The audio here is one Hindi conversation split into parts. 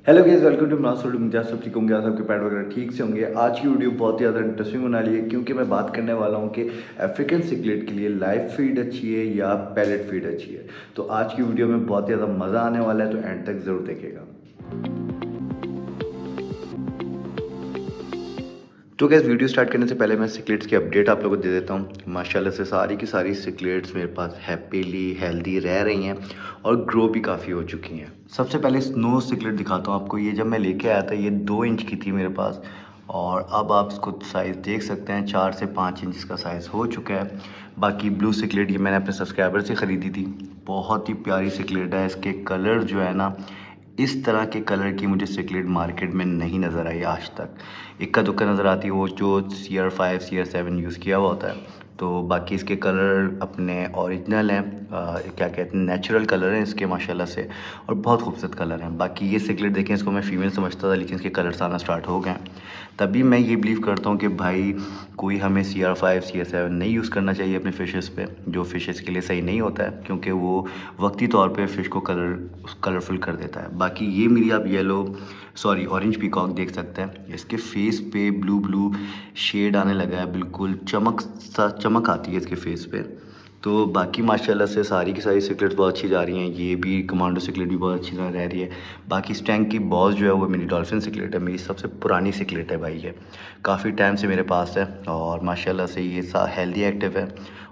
Hello guys, welcome to master. मुझे आप सब ठीक होंगे, आप सबके पैड वगैरह ठीक से होंगे। आज की वीडियो बहुत ही ज़्यादा इंटरेस्टिंग होने वाली है क्योंकि मैं बात करने वाला हूँ कि अफ्रीकन सिकलेट के लिए लाइव फीड अच्छी है या पैलेट फीड अच्छी है। तो आज की वीडियो में बहुत ही ज़्यादा मज़ा आने वाला है, तो एंड तक ज़रूर देखिएगा। तो गैस, वीडियो स्टार्ट करने से पहले मैं सिकलेट्स की अपडेट आप लोगों को दे देता हूँ। माशाल्लाह से सारी की सारी सिकलेट्स मेरे पास हैप्पीली हेल्दी रह रही हैं और ग्रो भी काफ़ी हो चुकी हैं। सबसे पहले स्नो सिकलेट दिखाता हूँ आपको। ये जब मैं लेके आया था ये 2 इंच की थी मेरे पास, और अब आप इसको साइज़ देख सकते हैं 4 से 5 इंच इसका साइज़ हो चुका है। बाकी ब्लू सिकलेट ये मैंने अपने सब्सक्राइबर से ख़रीदी थी। बहुत ही प्यारी सिकलेट है। इसके कलर जो है ना, इस तरह के कलर की मुझे सिकलेट मार्केट में नहीं नज़र आई आज तक। इक्का दुक्का नज़र आती है, वो जो CR5 CR7 यूज़ किया हुआ होता है। तो बाकी इसके कलर अपने ओरिजिनल हैं, क्या कहते हैं, नेचुरल कलर हैं इसके माशाल्लाह से, और बहुत खूबसूरत कलर हैं। बाकी ये सिकलेट देखें, इसको मैं फ़ीमेल समझता था लेकिन इसके कलर्स आना स्टार्ट हो गए हैं। तभी मैं ये बिलीव करता हूँ कि भाई कोई हमें CR5 CR7 नहीं यूज़ करना चाहिए अपने फ़िशेस पे, जो फ़िशेस के लिए सही नहीं होता है, क्योंकि वो वक्ती तौर पे फ़िश को कलरफुल कर देता है। बाकी ये मेरी आप ऑरेंज पीकॉक देख सकते हैं। इसके फेस पे ब्लू ब्लू शेड आने लगा है, बिल्कुल चमक आती है इसके फेस पे। तो बाकी माशाल्लाह से सारी की सारी सिकलेट्स बहुत अच्छी जा रही हैं। ये भी कमांडो सिकलेट भी बहुत अच्छी रह रही है। बाकी स्टैंक की बॉस जो है वो मेरी डॉल्फिन सिकलेट है, मेरी सबसे पुरानी सिकलेट है भाई ये। काफ़ी टाइम से मेरे पास है और माशाल्लाह से ये हेल्दी एक्टिव है,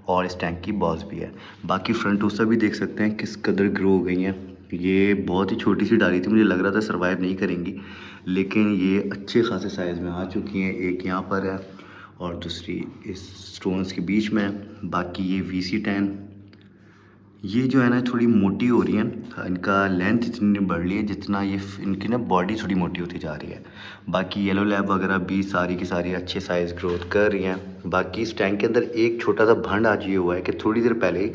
और इस टैंक की बॉस भी है। बाकी फ्रंटोसा भी देख सकते हैं किस कदर ग्रो हो गई हैं। ये बहुत ही छोटी सी डाली थी, मुझे लग रहा था सर्वाइव नहीं करेंगी, लेकिन ये अच्छे खासे साइज़ में आ चुकी हैं। एक यहाँ पर है और दूसरी इस स्टोन्स के बीच में है। बाकी ये VC10, ये जो है ना थोड़ी मोटी हो रही हैं। इनका लेंथ इतनी बढ़ रही है जितना ये इनकी ना बॉडी थोड़ी मोटी होती जा रही है। बाकी येलो लैब वगैरह भी सारी की सारी अच्छे साइज़ ग्रोथ कर रही हैं। बाकी इस टैंक के अंदर एक छोटा सा भंड आज ये हुआ है कि थोड़ी देर पहले ही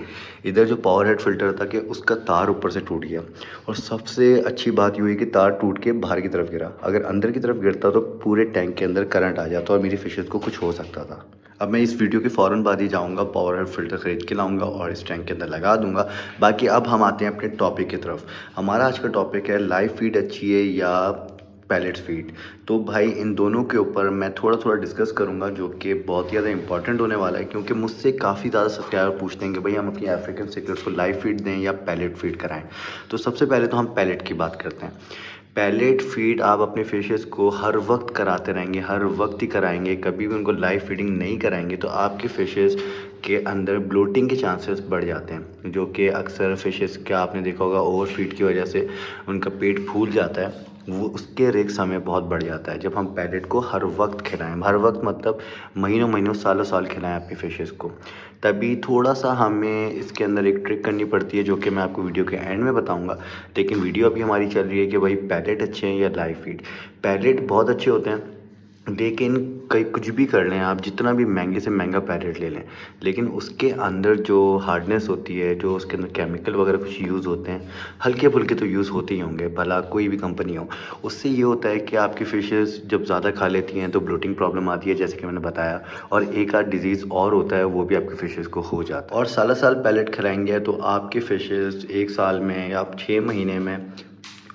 इधर जो पावर हेड फिल्टर था कि उसका तार ऊपर से टूट गया, और सबसे अच्छी बात ये हुई कि तार टूट के बाहर की तरफ गिरा। अगर अंदर की तरफ गिरता तो पूरे टैंक के अंदर करंट आ जाता और मेरी फिशेज़ को कुछ हो सकता था। अब मैं इस वीडियो के फ़ौरन बाद ही जाऊंगा, पावर हेड फ़िल्टर ख़रीद के लाऊंगा और इस टैंक के अंदर लगा दूंगा। बाकी अब हम आते हैं अपने टॉपिक की तरफ। हमारा आज का टॉपिक है लाइव फीड अच्छी है या पैलेट्स फीड। तो भाई इन दोनों के ऊपर मैं थोड़ा थोड़ा डिस्कस करूंगा, जो कि बहुत ही ज़्यादा इंपॉर्टेंट होने वाला है, क्योंकि मुझसे काफ़ी ज़्यादा सब्सक्राइबर पूछते हैं कि भाई हम अपनी अफ्रीकन सिकलेट्स को लाइव फीड दें या पैलेट फीड कराएं। तो सबसे पहले तो हम पैलेट की बात करते हैं। पैलेट फीड आप अपने फिशेस को हर वक्त कराते रहेंगे, हर वक्त ही कराएंगे, कभी भी उनको लाइव फीडिंग नहीं कराएंगे तो आपके फिशेस के अंदर ब्लोटिंग के चांसेस बढ़ जाते हैं, जो कि अक्सर फिशेस का आपने देखा होगा ओवर फीड की वजह से उनका पेट फूल जाता है, वो उसके रिस्क हमें बहुत बढ़ जाता है। जब हम पैलेट को हर वक्त खिलाएं, हर वक्त मतलब महीनों महीनों सालों साल खिलाएं अपनी फिशेस को, तभी थोड़ा सा हमें इसके अंदर एक ट्रिक करनी पड़ती है, जो कि मैं आपको वीडियो के एंड में बताऊंगा। लेकिन वीडियो अभी हमारी चल रही है कि भाई पैलेट अच्छे हैं या लाइव फीड। पैलेट बहुत अच्छे होते हैं, लेकिन कई कुछ भी कर लें आप, जितना भी महंगे से महंगा पैलेट ले लें, लेकिन उसके अंदर जो हार्डनेस होती है, जो उसके अंदर केमिकल वगैरह कुछ यूज़ होते हैं, हल्के फुल्के तो यूज़ होते ही होंगे, भला कोई भी कंपनी हो। उससे ये होता है कि आपकी फ़िशेज़ जब ज़्यादा खा लेती हैं तो ब्लोटिंग प्रॉब्लम आती है, जैसे कि मैंने बताया, और एक आध डिजीज़ और होता है, वो भी आपकी फ़िशेज़ को हो जाता है। और साल साल पैलेट खिलाएंगे तो आपकी फ़िशेज़ 1 साल में या 6 महीने में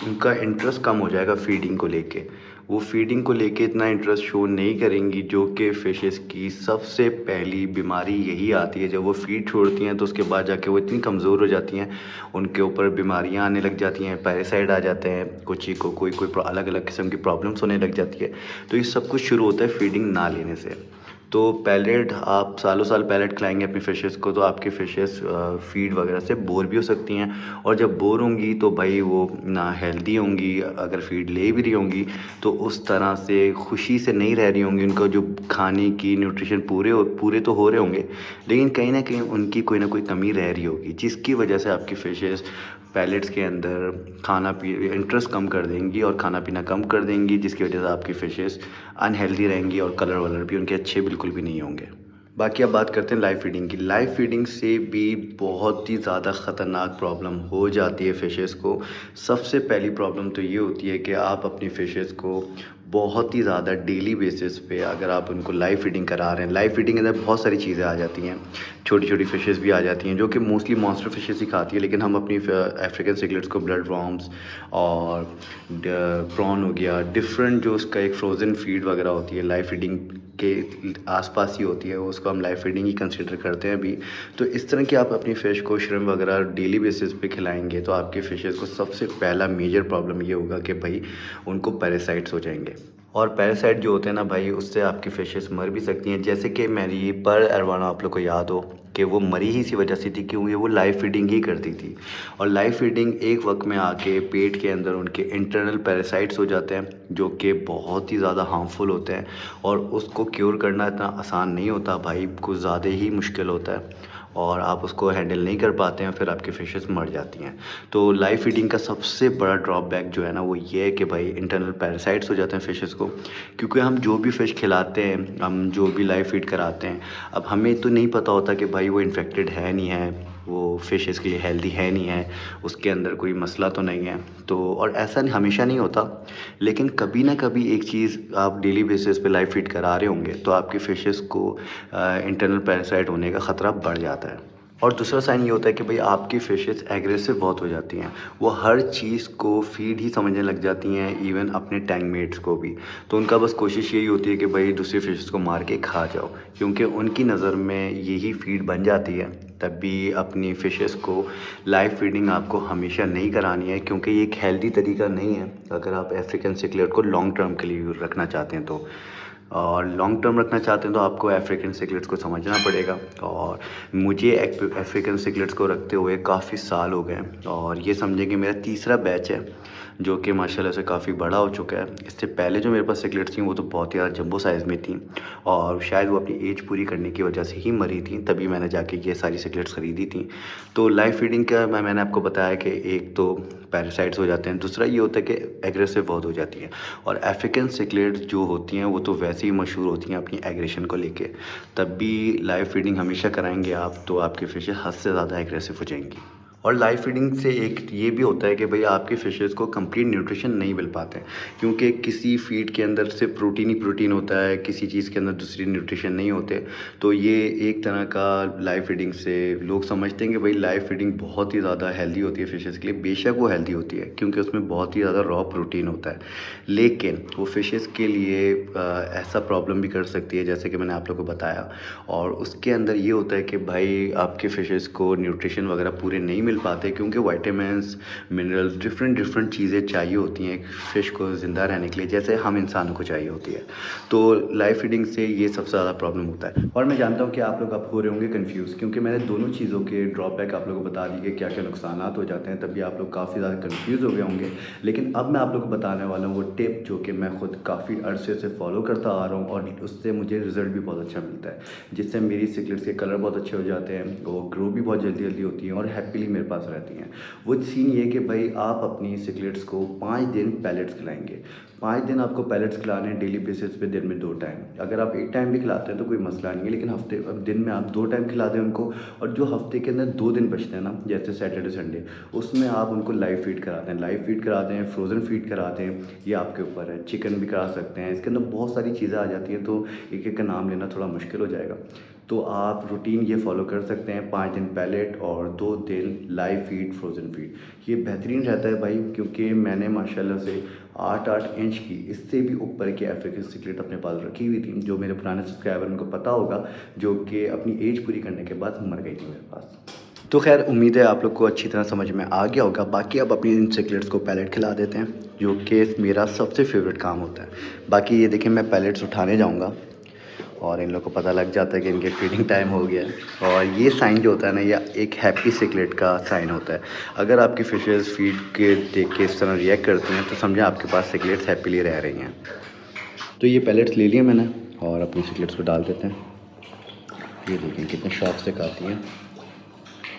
उनका इंटरेस्ट कम हो जाएगा फीडिंग को लेके। वो फीडिंग को लेके इतना इंटरेस्ट शो नहीं करेंगी, जो कि फ़िशेस की सबसे पहली बीमारी यही आती है। जब वो फीड छोड़ती हैं तो उसके बाद जाके वो इतनी कमज़ोर हो जाती हैं, उनके ऊपर बीमारियां आने लग जाती हैं, पैरासाइट आ जाते हैं, कुछ ही को कोई कोई अलग अलग किस्म की प्रॉब्लम्स होने लग जाती है। तो ये सब कुछ शुरू होता है फीडिंग ना लेने से। तो पैलेट आप सालों साल पैलेट खिलाएंगे अपनी फ़िशेस को तो आपकी फ़िशेस फीड वगैरह से बोर भी हो सकती हैं, और जब बोर होंगी तो भाई वो ना हेल्दी होंगी। अगर फीड ले भी रही होंगी तो उस तरह से खुशी से नहीं रह रही होंगी। उनका जो खाने की न्यूट्रिशन पूरे तो हो रहे होंगे, लेकिन कहीं ना कहीं उनकी कोई ना कोई कमी रह रही होगी, जिसकी वजह से आपकी फ़िशेस पैलेट्स के अंदर खाना पी इंटरेस्ट कम कर देंगी और खाना पीना कम कर देंगी, जिसकी वजह से आपकी फ़िशेस अनहेल्दी रहेंगी और कलर वलर भी उनके अच्छे बिल्कुल भी नहीं होंगे। बाकी अब बात करते हैं लाइव फीडिंग की। लाइव फीडिंग से भी बहुत ही ज़्यादा ख़तरनाक प्रॉब्लम हो जाती है फ़िशेस को। सबसे पहली प्रॉब्लम तो ये होती है कि आप अपनी फ़िशेस को बहुत ही ज़्यादा डेली बेसिस पे अगर आप उनको लाइव फीडिंग करा रहे हैं, लाइव फीडिंग के अंदर बहुत सारी चीज़ें आ जाती हैं, छोटी छोटी फिशेस भी आ जाती हैं जो कि मोस्टली मॉन्स्टर फिशेस ही खाती है, लेकिन हम अपनी अफ्रीकन सिगलेट्स को ब्लड वॉर्म्स और प्रॉन हो गया, डिफरेंट जो उसका एक फ्रोज़न फीड वगैरह होती है लाइव फीडिंग के आसपास ही होती है, उसको हम लाइव फीडिंग ही कंसिडर करते हैं अभी। तो इस तरह की आप अपनी फ़िश को श्रिम्प वगैरह डेली बेसिस पे खिलाएंगे तो आपके फ़िशेज़ को सबसे पहला मेजर प्रॉब्लम ये होगा कि भाई उनको पैरासाइट्स हो जाएंगे। और पैरासाइट जो होते हैं ना भाई, उससे आपकी फ़िशेस मर भी सकती हैं। जैसे कि मेरी पर्ल अरवाना आप लोग को याद हो कि वो मरी ही इसी वजह से थी क्योंकि वो लाइव फीडिंग ही करती थी, और लाइव फीडिंग एक वक्त में आके पेट के अंदर उनके इंटरनल पैरासाइट्स हो जाते हैं जो कि बहुत ही ज़्यादा हार्मफुल होते हैं, और उसको क्योर करना इतना आसान नहीं होता भाई, कुछ ज़्यादा ही मुश्किल होता है और आप उसको हैंडल नहीं कर पाते हैं, फिर आपकी फ़िशेस मर जाती हैं। तो लाइव फीडिंग का सबसे बड़ा ड्रॉबैक जो है ना वो ये है कि भाई इंटरनल पैरासाइट्स हो जाते हैं फ़िशेस को, क्योंकि हम जो भी फ़िश खिलाते हैं, हम जो भी लाइव फीड कराते हैं, अब हमें तो नहीं पता होता कि भाई वो इन्फेक्टेड है नहीं है, वो फ़िशेस के लिए हेल्दी है नहीं है, उसके अंदर कोई मसला तो नहीं है। तो और ऐसा हमेशा नहीं होता, लेकिन कभी ना कभी एक चीज़ आप डेली बेसिस पे लाइव फीड करा रहे होंगे तो आपकी फ़िशेस को इंटरनल पैरासाइट होने का ख़तरा बढ़ जाता है। और दूसरा साइन ये होता है कि भाई आपकी फ़िशेस एग्रेसिव बहुत हो जाती हैं, वो हर चीज़ को फीड ही समझने लग जाती हैं, इवन अपने टैंक मेट्स को भी। तो उनका बस कोशिश यही होती है कि भाई दूसरी फ़िशेस को मार के खा जाओ, क्योंकि उनकी नज़र में यही फीड बन जाती है। तब भी अपनी फ़िशेस को लाइव फीडिंग आपको हमेशा नहीं करानी है, क्योंकि ये एक हेल्दी तरीका नहीं है अगर आप अफ्रीकन सिकलेट को लॉन्ग टर्म के लिए रखना चाहते हैं तो। और लॉन्ग टर्म रखना चाहते हैं तो आपको अफ्रीकन सिकलेट्स को समझना पड़ेगा। और मुझे अफ्रीकन सिकलेट्स को रखते हुए काफ़ी साल हो गए हैं, और ये समझें कि मेरा तीसरा बैच है जो कि माशाल्लाह से काफ़ी बड़ा हो चुका है। इससे पहले जो मेरे पास सिकलेट्स थी वो तो बहुत ही ज़्यादा जंबो साइज़ में थी, और शायद वो अपनी एज पूरी करने की वजह से ही मरी थी, तभी मैंने जाके ये सारी सिकलेट्स ख़रीदी थी। तो लाइव फीडिंग का मैंने आपको बताया कि एक तो पैरासाइट्स हो जाते हैं, दूसरा ये होता है कि एग्रेसिव बहुत हो जाती हैं। और अफ्रीकन सिकलेट्स जो होती हैं वो तो वैसे ही मशहूर होती हैं अपनी एग्रेशन को लेके, तब भी लाइव फीडिंग हमेशा कराएंगे आप तो आपकी फ़िशें हद से ज़्यादा एग्रेसिव हो जाएंगी। और लाइव फीडिंग से एक ये भी होता है कि भाई आपकी फ़िशेज़ को कंप्लीट न्यूट्रिशन नहीं मिल पाते हैं, क्योंकि किसी फ़ीड के अंदर सिर्फ प्रोटीन ही प्रोटीन होता है, किसी चीज़ के अंदर दूसरी न्यूट्रिशन नहीं होते। तो ये एक तरह का लाइव फीडिंग से लोग समझते हैं कि भाई लाइव फीडिंग बहुत ही ज़्यादा हेल्दी होती है फ़िशेज़ के लिए। बेशक वो हेल्दी होती है क्योंकि उसमें बहुत ही ज़्यादा रॉ प्रोटीन होता है, लेकिन वो फ़िशेज़ के लिए ऐसा प्रॉब्लम भी कर सकती है जैसे कि मैंने आप लोगों को बताया। और उसके अंदर ये होता है कि भाई आपके फ़िशेज़ को न्यूट्रिशन वगैरह पूरे नहीं मिल पाते, क्योंकि विटामिन्स, मिनरल्स, डिफरेंट चीज़ें चाहिए होती हैं एक फ़िश को ज़िंदा रहने के लिए, जैसे हम इंसानों को चाहिए होती है। तो लाइव फीडिंग से ये सबसे ज़्यादा प्रॉब्लम होता है। और मैं जानता हूँ कि आप लोग अब हो रहे होंगे कन्फ्यूज़, क्योंकि मैंने दोनों चीज़ों के ड्रॉबैक आप लोगों को बता दिए कि क्या क्या नुकसानात हो जाते हैं, तभी आप लोग काफ़ी ज़्यादा कन्फ्यूज़ हो गए होंगे। लेकिन अब मैं आप लोग को बताने वाला हूँ वो टिप जो कि मैं खुद काफ़ी अरसे से फॉलो करता आ रहा हूँ, और उससे मुझे रिज़ल्ट भी बहुत अच्छा मिलता है, जिससे मेरी सिकलेट्स के कलर बहुत अच्छे हो जाते हैं, वो ग्रो भी बहुत जल्दी जल्दी होती हैं और हैप्पीली मेरे पास रहती हैं। वो सीन ये कि भाई आप अपनी सिकलेट्स को 5 दिन पैलेट्स खिलाएंगे। 5 दिन आपको पैलेट्स खिलाने हैं डेली बेसिस पे, दिन में 2 टाइम। अगर आप 1 टाइम भी खिलाते हैं तो कोई मसला नहीं है, लेकिन हफ्ते अब दिन में आप 2 टाइम खिला दें उनको, और जो हफ्ते के अंदर 2 दिन बचते हैं ना, जैसे सैटरडे संडे, उसमें आप उनको लाइव फीड कराते हैं। लाइव फीड कराते हैं, फ्रोज़न फीड कराते हैं, ये आपके ऊपर है। चिकन भी करा सकते हैं, इसके अंदर बहुत सारी चीज़ें आ जाती हैं, तो एक एक का नाम लेना थोड़ा मुश्किल हो जाएगा। तो आप रूटीन ये फॉलो कर सकते हैं, 5 दिन पैलेट और 2 दिन लाइव फीड, फ्रोज़न फीड। ये बेहतरीन रहता है भाई, क्योंकि मैंने माशाल्लाह से 8-8 इंच की, इससे भी ऊपर की अफ्रीकन सिकलेट अपने पास रखी हुई थी, जो मेरे पुराने सब्सक्राइबर उनको पता होगा, जो कि अपनी एज पूरी करने के बाद मर गई थी मेरे पास। तो खैर उम्मीद है आप लोग को अच्छी तरह समझ में आ गया होगा। बाकी अब अपनी इन सिकलेट्स को पैलेट खिला देते हैं, जो कि मेरा सबसे फेवरेट काम होता है। बाकी ये देखें, मैं पैलेट्स उठाने जाऊँगा और इन लोग को पता लग जाता है कि इनके फीडिंग टाइम हो गया है, और ये साइन जो होता है ना, ये एक हैप्पी सिकलेट का साइन होता है। अगर आपकी फ़िशेज़ फीड के देख के इस तरह रिएक्ट करती हैं तो समझें आपके पास सिकलेट्स हैप्पीली रह रही हैं। तो ये पैलेट्स ले लिए मैंने और अपनी सिकलेट्स को डाल देते हैं। ये देखें कितने शौक से खाती हैं।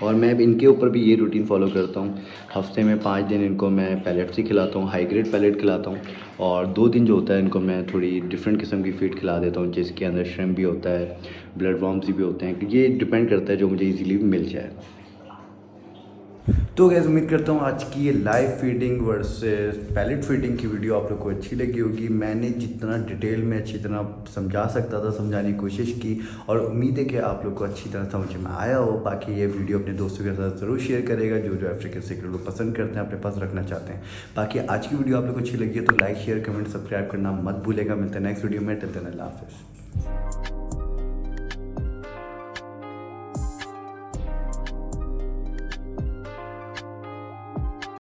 और मैं इनके ऊपर भी ये रूटीन फॉलो करता हूँ, हफ्ते में 5 दिन इनको मैं पैलेट्स ही खिलाता हूँ, हाई ग्रेड पैलेट खिलाता हूँ, और 2 दिन जो होता है इनको मैं थोड़ी डिफरेंट किस्म की फ़ीड खिला देता हूँ, जिसके अंदर श्रिम्प भी होता है, ब्लड वॉर्म्स भी होते हैं। ये डिपेंड करता है जो मुझे ईज़िली मिल जाए। तो गैस उम्मीद करता हूँ आज की ये live feeding versus pellet feeding की वीडियो आप लोग को अच्छी लगी होगी। मैंने जितना डिटेल में अच्छी तरह समझा सकता था समझाने की कोशिश की और उम्मीद है कि आप लोग को अच्छी तरह समझ में आया हो। बाकी ये वीडियो अपने दोस्तों के साथ ज़रूर शेयर करेगा जो अफ्रीकन सीक्रेट को पसंद करते हैं, अपने पास रखना चाहते हैं। बाकी आज की वीडियो आप लोग को अच्छी लगी है तो लाइक शेयर कमेंट सब्सक्राइब करना मत भूलेगा। मिलते हैं नेक्स्ट वीडियो में। टिल देन अल्लाह हाफिज़।